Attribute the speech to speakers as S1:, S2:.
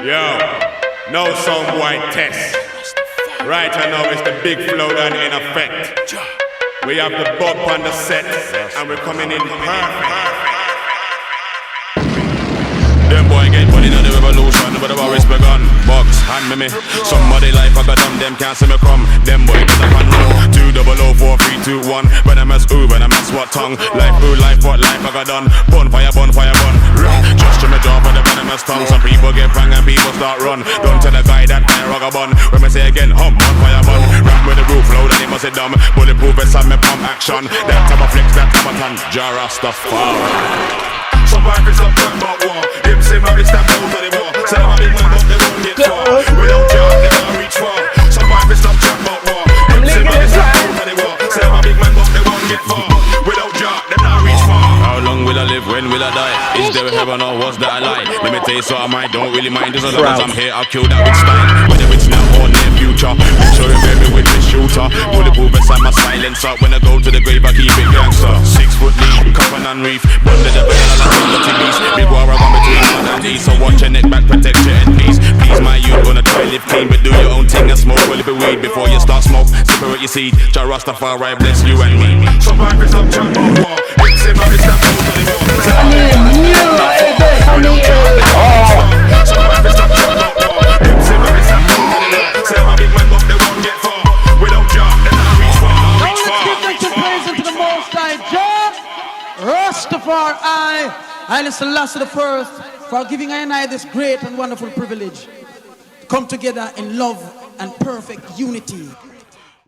S1: Yo, no some white test. Right now it's the big flow done in effect. We have the bump on the set, and we're coming in perfect. Them boy get money in the revolution, but the war is begun. Box, hand me. Somebody life I got them can't see me come. Them boy get up and run. 2004321. When I'm as ooh, when I'm as what tongue. Life ooh, life what life I got done. Bonfire, bonfire, bun. Just to me jaw for the venomous tongue. Some people get bang and people start run. Don't tell the guy that I rock a bun. When me say again, bonfire, bun. Rap with the roof low, then he must say dumb. Bulletproof and some me pump action. That type of flex, that type of ton. Jara stuff. Somebody stop talking about war. Him say my bitch stop out of the war. Say my big man but they won't get far. Without job they can't reach far. Somebody stop talking about war. Him say my bitch stop out of the war. Say my big man but they won't get far. Without job they can't reach far. How long will I live? When will I die? Is there a heaven or was that a lie? Let me tell you so I might don't really mind. As long as I'm here I'll kill that with style. Whether it's now or near future. Make sure you bury with this shooter. Bulletproof inside my silencer. When I go to the grave I keep it gangster. 6 foot deep, coffin and reef. Bundle the big war I want between God and these. So watch your neck back, protect your head please. Please my youth, gonna try live clean. But do your own thing and smoke a little weed before you start smoke. Separate your seed, Jah Rastafari bless you and me. Somebody piss up jump on war. It's him and it's that move to the war. Somebody piss up jump on war. It's him and it's that move to the war. Say my big man but they won't get far. Without Jah, they can't reach far. Reach far.
S2: Let's give praise into the Most High Jah Rastafari. And it's the last of the first for giving I and I this great and wonderful privilege to come together in love and perfect unity.